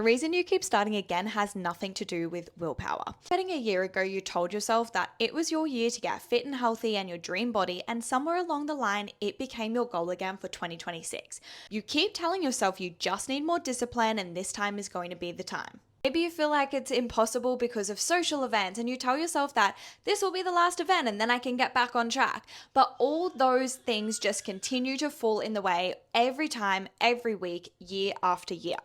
The reason you keep starting again has nothing to do with willpower. Starting a year ago, you told yourself that it was your year to get fit and healthy and your dream body, and somewhere along the line, it became your goal again for 2026. You keep telling yourself you just need more discipline and this time is going to be the time. Maybe you feel like it's impossible because of social events and you tell yourself that this will be the last event and then I can get back on track. But all those things just continue to fall in the way every time, every week, year after year.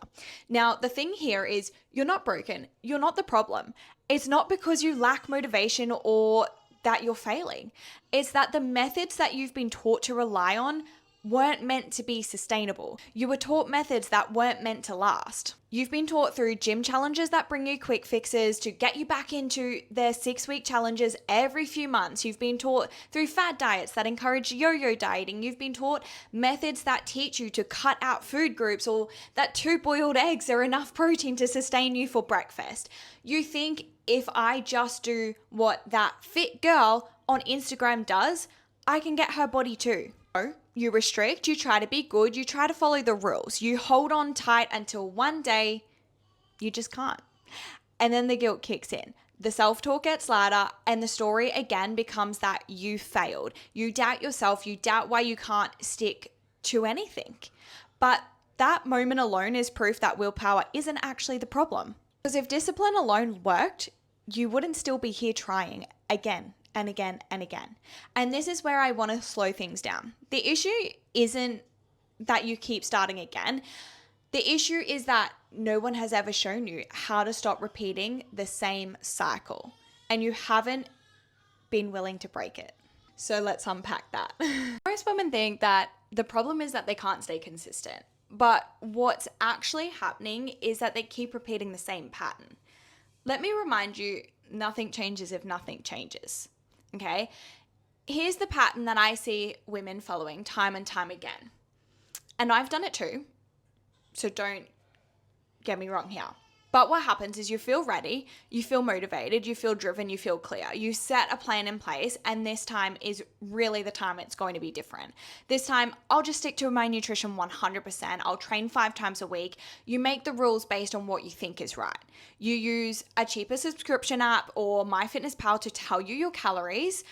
Now, the thing here is you're not broken. You're not the problem. It's not because you lack motivation or that you're failing. It's that the methods that you've been taught to rely on weren't meant to be sustainable. You were taught methods that weren't meant to last. You've been taught through gym challenges that bring you quick fixes to get you back into their 6-week challenges every few months. You've been taught through fad diets that encourage yo-yo dieting. You've been taught methods that teach you to cut out food groups or that 2 boiled eggs are enough protein to sustain you for breakfast. You think if I just do what that fit girl on Instagram does, I can get her body too. You restrict, you try to be good, you try to follow the rules. You hold on tight until one day you just can't. And then the guilt kicks in. The self-talk gets louder and the story again becomes that you failed. You doubt yourself, you doubt why you can't stick to anything. But that moment alone is proof that willpower isn't actually the problem. Because if discipline alone worked, you wouldn't still be here trying again and again and again. And this is where I want to slow things down. The issue isn't that you keep starting again. The issue is that no one has ever shown you how to stop repeating the same cycle, and you haven't been willing to break it. So let's unpack that. Most women think that the problem is that they can't stay consistent, but what's actually happening is that they keep repeating the same pattern. Let me remind you, nothing changes if nothing changes. Okay, here's the pattern that I see women following time and time again. And I've done it too, so don't get me wrong here. But what happens is you feel ready, you feel motivated, you feel driven, you feel clear. You set a plan in place, and this time is really the time it's going to be different. This time, I'll just stick to my nutrition 100%. I'll train 5 times a week. You make the rules based on what you think is right. You use a cheaper subscription app or MyFitnessPal to tell you your calories.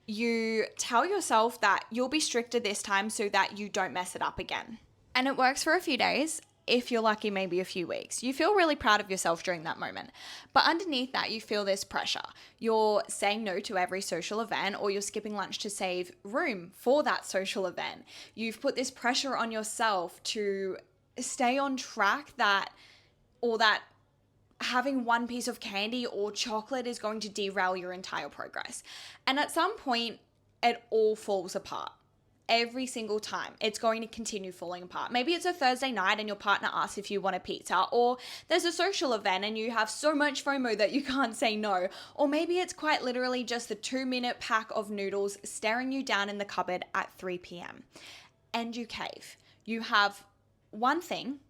You tell yourself that you'll be stricter this time so that you don't mess it up again. And it works for a few days. If you're lucky, maybe a few weeks. You feel really proud of yourself during that moment. But underneath that, you feel this pressure. You're saying no to every social event, or you're skipping lunch to save room for that social event. You've put this pressure on yourself to stay on track that having one piece of candy or chocolate is going to derail your entire progress. And at some point, it all falls apart. Every single time, it's going to continue falling apart. Maybe it's a Thursday night and your partner asks if you want a pizza, or there's a social event and you have so much FOMO that you can't say no. Or maybe it's quite literally just the 2-minute pack of noodles staring you down in the cupboard at 3 p.m. And you cave. You have one thing,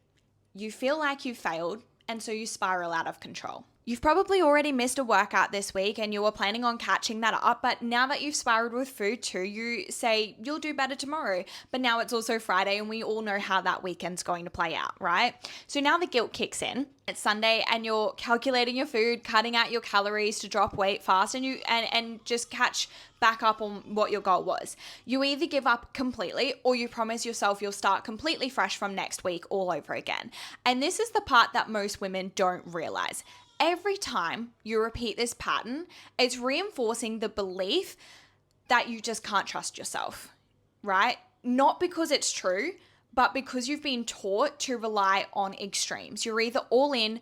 you feel like you failed, and so you spiral out of control. You've probably already missed a workout this week and you were planning on catching that up, but now that you've spiraled with food too, you say you'll do better tomorrow. But now it's also Friday and we all know how that weekend's going to play out, right? So now the guilt kicks in. It's Sunday and you're calculating your food, cutting out your calories to drop weight fast and just catch back up on what your goal was. You either give up completely or you promise yourself you'll start completely fresh from next week all over again. And this is the part that most women don't realize. Every time you repeat this pattern, it's reinforcing the belief that you just can't trust yourself, right? Not because it's true, but because you've been taught to rely on extremes. You're either all in,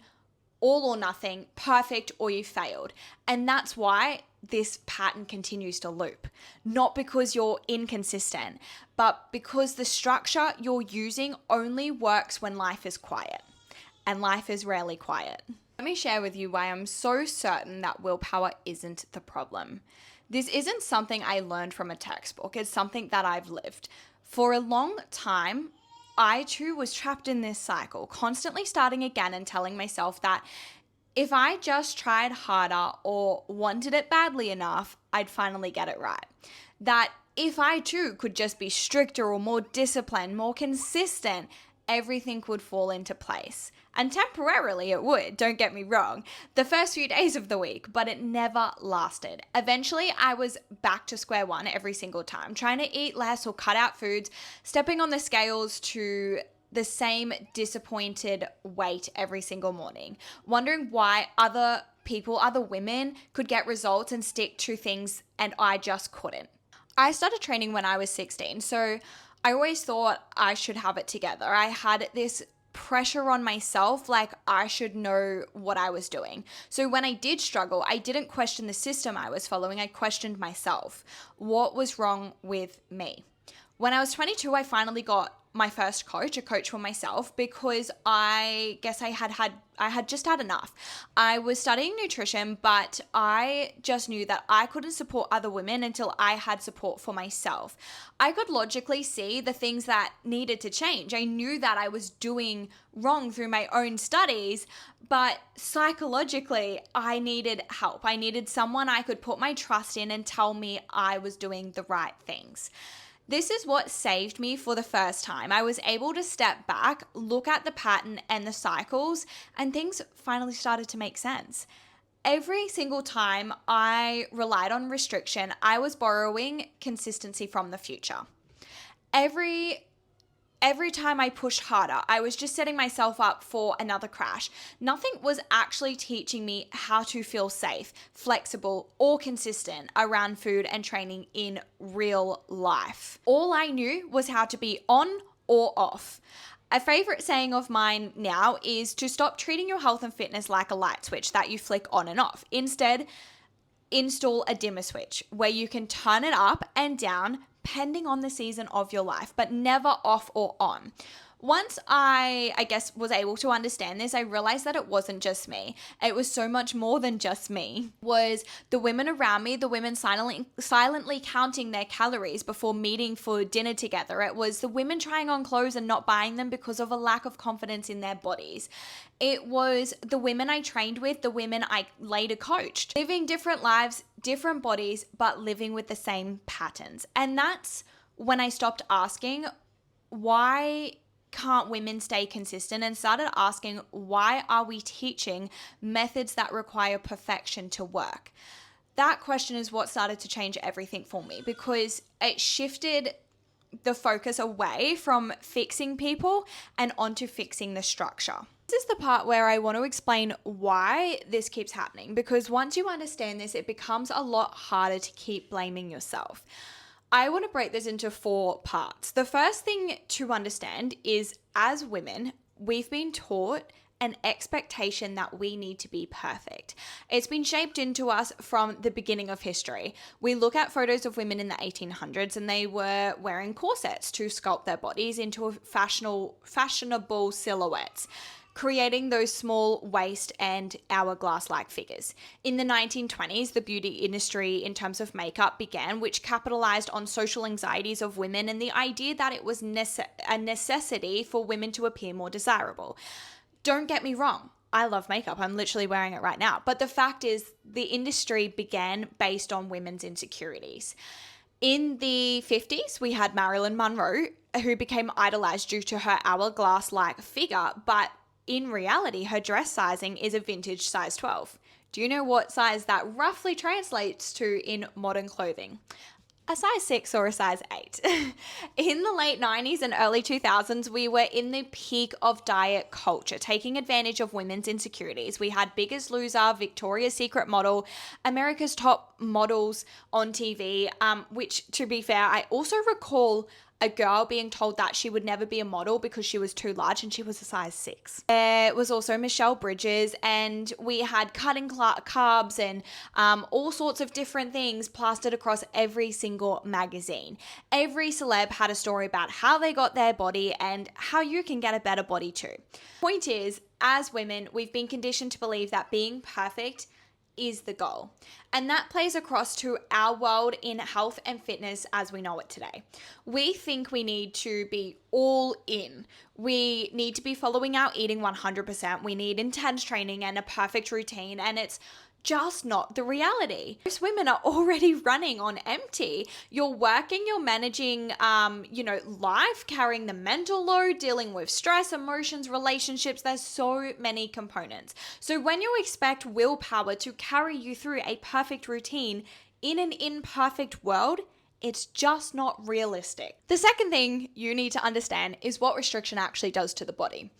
all or nothing, perfect, or you failed. And that's why this pattern continues to loop. Not because you're inconsistent, but because the structure you're using only works when life is quiet. And life is rarely quiet. Let me share with you why I'm so certain that willpower isn't the problem. This isn't something I learned from a textbook. It's something that I've lived. For a long time, I too was trapped in this cycle, constantly starting again and telling myself that if I just tried harder or wanted it badly enough, I'd finally get it right. That if I too could just be stricter or more disciplined, more consistent, everything would fall into place. And temporarily it would, don't get me wrong, the first few days of the week, but it never lasted. Eventually, I was back to square one every single time, trying to eat less or cut out foods, stepping on the scales to the same disappointed weight every single morning, wondering why other people, other women could get results and stick to things and I just couldn't. I started training when I was 16, so I always thought I should have it together. I had this pressure on myself, like I should know what I was doing. So when I did struggle, I didn't question the system I was following, I questioned myself. What was wrong with me? When I was 22, I finally got my first coach, a coach for myself, because I guess I had just had enough. I was studying nutrition, but I just knew that I couldn't support other women until I had support for myself. I could logically see the things that needed to change. I knew that I was doing wrong through my own studies, but psychologically, I needed help. I needed someone I could put my trust in and tell me I was doing the right things. This is what saved me for the first time. I was able to step back, look at the pattern and the cycles, and things finally started to make sense. Every single time I relied on restriction, I was borrowing consistency from the future. Every time I pushed harder, I was just setting myself up for another crash. Nothing was actually teaching me how to feel safe, flexible, or consistent around food and training in real life. All I knew was how to be on or off. A favorite saying of mine now is to stop treating your health and fitness like a light switch that you flick on and off. Instead, install a dimmer switch where you can turn it up and down depending on the season of your life, but never off or on. Once I guess, was able to understand this, I realized that it wasn't just me. It was so much more than just me. It was the women around me, the women silently counting their calories before meeting for dinner together. It was the women trying on clothes and not buying them because of a lack of confidence in their bodies. It was the women I trained with, the women I later coached, living different lives, different bodies, but living with the same patterns. And that's when I stopped asking, why can't women stay consistent, and started asking, why are we teaching methods that require perfection to work? That question is what started to change everything for me, because it shifted the focus away from fixing people and onto fixing the structure. This is the part where I want to explain why this keeps happening, because once you understand this, it becomes a lot harder to keep blaming yourself. I want to break this into 4 parts. The first thing to understand is, as women, we've been taught an expectation that we need to be perfect. It's been shaped into us from the beginning of history. We look at photos of women in the 1800s and they were wearing corsets to sculpt their bodies into fashionable silhouettes, creating those small waist and hourglass-like figures. In the 1920s, the beauty industry in terms of makeup began, which capitalized on social anxieties of women and the idea that it was a necessity for women to appear more desirable. Don't get me wrong, I love makeup. I'm literally wearing it right now. But the fact is, the industry began based on women's insecurities. In the 50s, we had Marilyn Monroe, who became idolized due to her hourglass-like figure, but in reality, her dress sizing is a vintage size 12. Do you know what size that roughly translates to in modern clothing? A size 6 or a size 8. In the late 90s and early 2000s, we were in the peak of diet culture, taking advantage of women's insecurities. We had Biggest Loser, Victoria's Secret model, America's Top Models on TV, which, to be fair, I also recall a girl being told that she would never be a model because she was too large and she was a size 6. There was also Michelle Bridges, and we had cutting carbs and all sorts of different things plastered across every single magazine. Every celeb had a story about how they got their body and how you can get a better body too. Point is, as women, we've been conditioned to believe that being perfect is the goal. And that plays across to our world in health and fitness as we know it today. We think we need to be all in. We need to be following our eating 100%. We need intense training and a perfect routine. And it's just not the reality. Most women are already running on empty. You're working, you're managing, life, carrying the mental load, dealing with stress, emotions, relationships. There's so many components. So when you expect willpower to carry you through a perfect routine in an imperfect world, it's just not realistic. The second thing you need to understand is what restriction actually does to the body.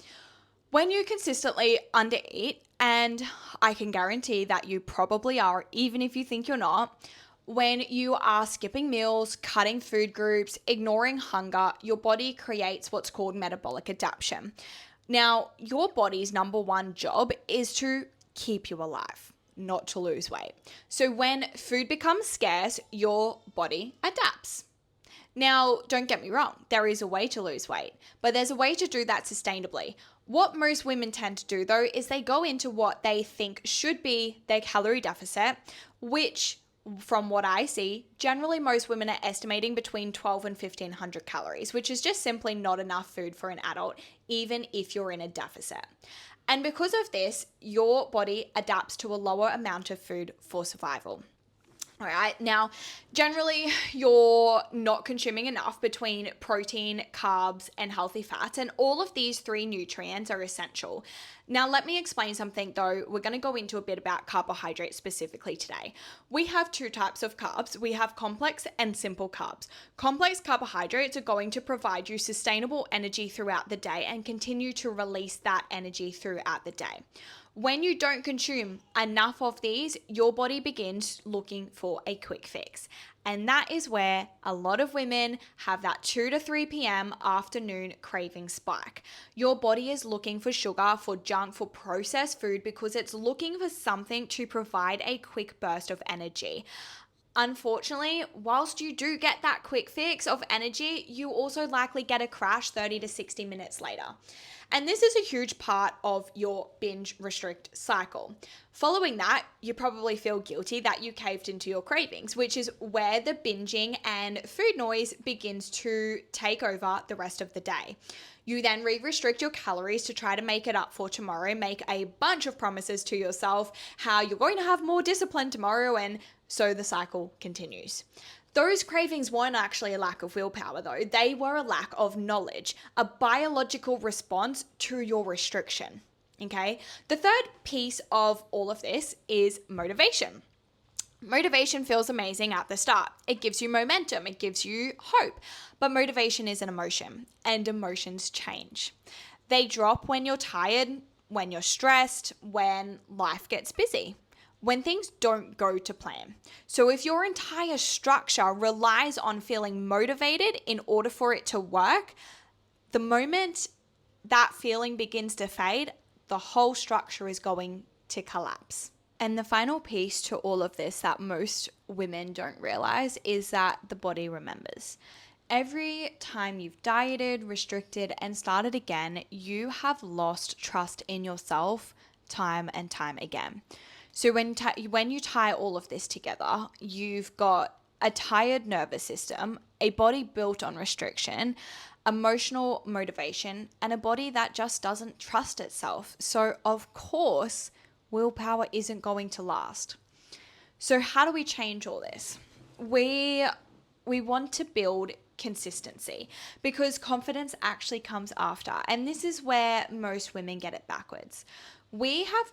When you consistently undereat, and I can guarantee that you probably are, even if you think you're not, when you are skipping meals, cutting food groups, ignoring hunger, your body creates what's called metabolic adaptation. Now, your body's number one job is to keep you alive, not to lose weight. So when food becomes scarce, your body adapts. Now, don't get me wrong, there is a way to lose weight, but there's a way to do that sustainably. What most women tend to do though is they go into what they think should be their calorie deficit, which from what I see, generally most women are estimating between 12 and 1500 calories, which is just simply not enough food for an adult, even if you're in a deficit. And because of this, your body adapts to a lower amount of food for survival. All right, now, generally, you're not consuming enough between protein, carbs, and healthy fats, and all of these three nutrients are essential. Now, let me explain something though. We're going to go into a bit about carbohydrates specifically today. We have two types of carbs. We have complex and simple carbs. Complex carbohydrates are going to provide you sustainable energy throughout the day and continue to release that energy throughout the day. When you don't consume enough of these, your body begins looking for a quick fix. And that is where a lot of women have that 2 to 3 p.m. afternoon craving spike. Your body is looking for sugar, for junk, for processed food because it's looking for something to provide a quick burst of energy. Unfortunately, whilst you do get that quick fix of energy, you also likely get a crash 30 to 60 minutes later. And this is a huge part of your binge restrict cycle. Following that, you probably feel guilty that you caved into your cravings, which is where the binging and food noise begins to take over the rest of the day. You then restrict your calories to try to make it up for tomorrow, make a bunch of promises to yourself how you're going to have more discipline tomorrow, and so the cycle continues. Those cravings weren't actually a lack of willpower though. They were a lack of knowledge, a biological response to your restriction. Okay? The third piece of all of this is motivation. Motivation feels amazing at the start. It gives you momentum, it gives you hope. But motivation is an emotion, and emotions change. They drop when you're tired, when you're stressed, when life gets busy, when things don't go to plan. So if your entire structure relies on feeling motivated in order for it to work, the moment that feeling begins to fade, the whole structure is going to collapse. And the final piece to all of this that most women don't realize is that the body remembers. Every time you've dieted, restricted, and started again, you have lost trust in yourself time and time again. So when you tie all of this together, you've got a tired nervous system, a body built on restriction, emotional motivation, and a body that just doesn't trust itself. So of course, willpower isn't going to last. So how do we change all this? We want to build consistency because confidence actually comes after. And this is where most women get it backwards. We are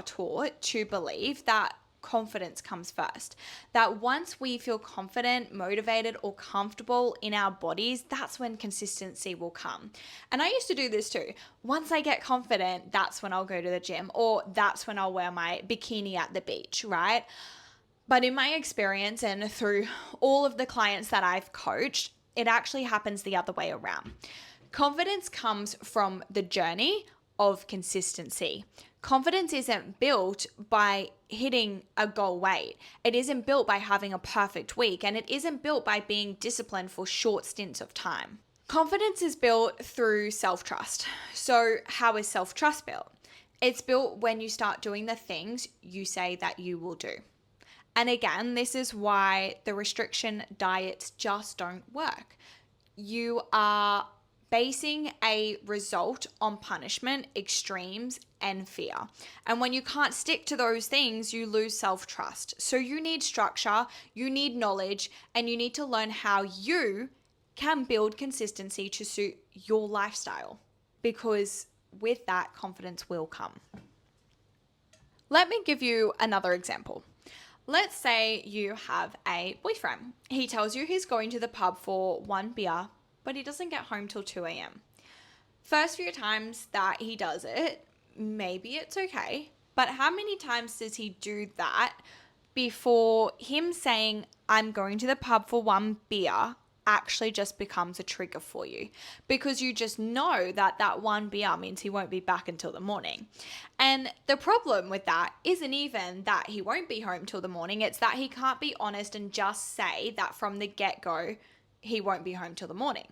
taught to believe that confidence comes first. That once we feel confident, motivated, or comfortable in our bodies, that's when consistency will come. And I used to do this too. Once I get confident, that's when I'll go to the gym, or that's when I'll wear my bikini at the beach, right? But in my experience and through all of the clients that I've coached, it actually happens the other way around. Confidence comes from the journey of consistency. Confidence isn't built by hitting a goal weight. It isn't built by having a perfect week, and it isn't built by being disciplined for short stints of time. Confidence is built through self-trust. So how is self-trust built? It's built when you start doing the things you say that you will do. And again, this is why the restriction diets just don't work. You are basing a result on punishment, extremes, and fear. And when you can't stick to those things, you lose self-trust. So you need structure, you need knowledge, and you need to learn how you can build consistency to suit your lifestyle. Because with that, confidence will come. Let me give you another example. Let's say you have a boyfriend. He tells you he's going to the pub for one beer, but he doesn't get home till 2 a.m. First few times that he does it, maybe it's okay. But how many times does he do that before him saying, I'm going to the pub for one beer, actually just becomes a trigger for you? Because you just know that that one beer means he won't be back until the morning. And the problem with that isn't even that he won't be home till the morning. It's that he can't be honest and just say that from the get-go, he won't be home till the morning.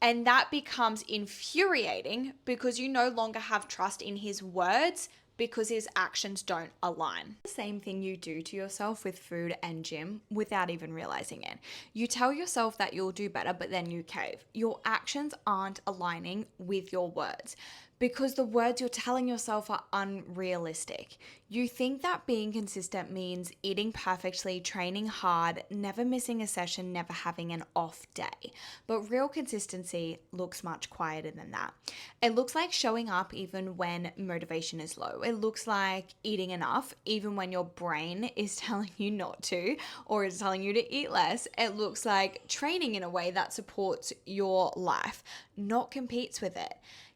And that becomes infuriating because you no longer have trust in his words because his actions don't align. The same thing you do to yourself with food and gym without even realizing it. You tell yourself that you'll do better, but then you cave. Your actions aren't aligning with your words because the words you're telling yourself are unrealistic. You think that being consistent means eating perfectly, training hard, never missing a session, never having an off day. But real consistency looks much quieter than that. It looks like showing up even when motivation is low. It looks like eating enough even when your brain is telling you not to or is telling you to eat less. It looks like training in a way that supports your life, not competes with it.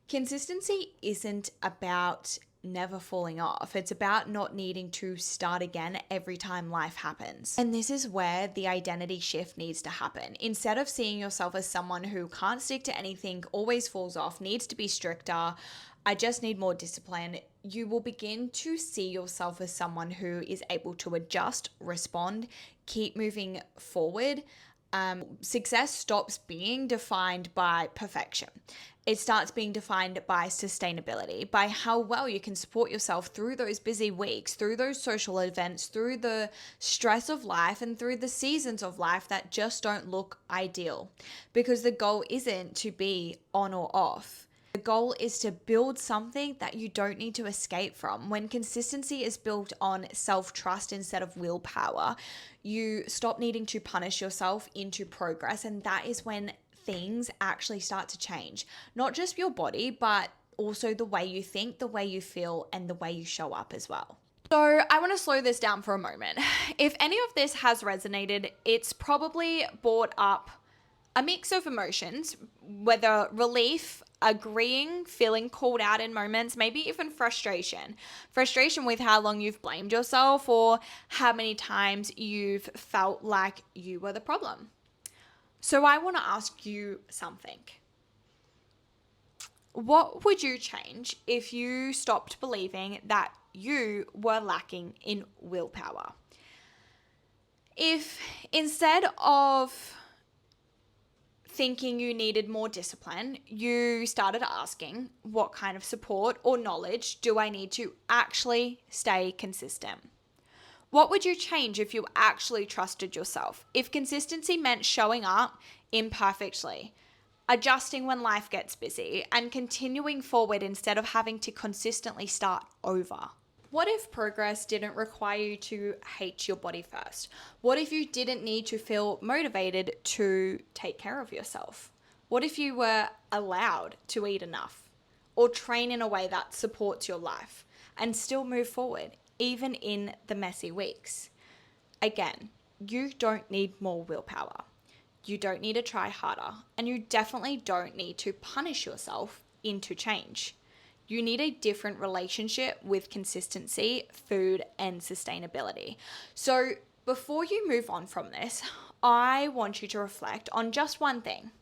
Consistency isn't about never falling off. It's about not needing to start again every time life happens. And this is where the identity shift needs to happen. Instead of seeing yourself as someone who can't stick to anything, always falls off, needs to be stricter, I just need more discipline, you will begin to see yourself as someone who is able to adjust, respond, keep moving forward. Success stops being defined by perfection. It starts being defined by sustainability, by how well you can support yourself through those busy weeks, through those social events, through the stress of life, and through the seasons of life that just don't look ideal. Because the goal isn't to be on or off. The goal is to build something that you don't need to escape from. When consistency is built on self-trust instead of willpower, you stop needing to punish yourself into progress, and that is when things actually start to change. Not just your body, but also the way you think, the way you feel, and the way you show up as well. So I want to slow this down for a moment. If any of this has resonated, it's probably brought up a mix of emotions, whether relief, agreeing, feeling called out in moments, maybe even frustration. Frustration with how long you've blamed yourself or how many times you've felt like you were the problem. So I want to ask you something. What would you change if you stopped believing that you were lacking in willpower? If instead of thinking you needed more discipline, you started asking, what kind of support or knowledge do I need to actually stay consistent? What would you change if you actually trusted yourself? If consistency meant showing up imperfectly, adjusting when life gets busy, and continuing forward instead of having to consistently start over? What if progress didn't require you to hate your body first? What if you didn't need to feel motivated to take care of yourself? What if you were allowed to eat enough or train in a way that supports your life and still move forward, even in the messy weeks? Again, you don't need more willpower. You don't need to try harder, and you definitely don't need to punish yourself into change. You need a different relationship with consistency, food, and sustainability. So before you move on from this, I want you to reflect on just one thing.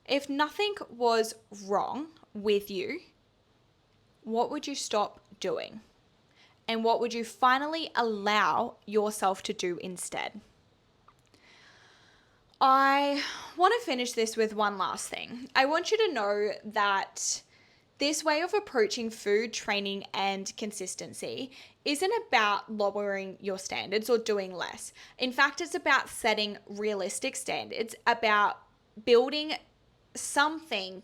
If nothing was wrong with you, what would you stop doing? And what would you finally allow yourself to do instead? I want to finish this with one last thing. I want you to know that this way of approaching food, training, and consistency isn't about lowering your standards or doing less. In fact, it's about setting realistic standards, about building something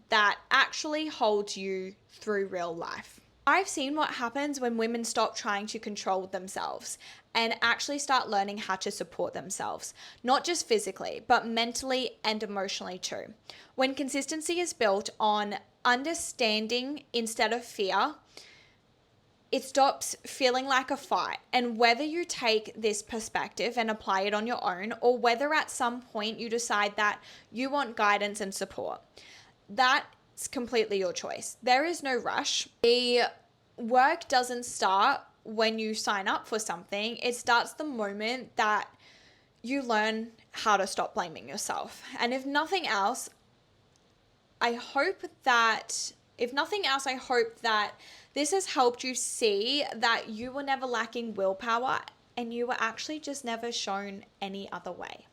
that actually holds you through real life. I've seen what happens when women stop trying to control themselves and actually start learning how to support themselves, not just physically, but mentally and emotionally too. When consistency is built on understanding instead of fear, it stops feeling like a fight. And whether you take this perspective and apply it on your own, or whether at some point you decide that you want guidance and support, that's completely your choice. There is no rush. The work doesn't start when you sign up for something, it starts the moment that you learn how to stop blaming yourself. And if nothing else, I hope that this has helped you see that you were never lacking willpower and you were actually just never shown any other way.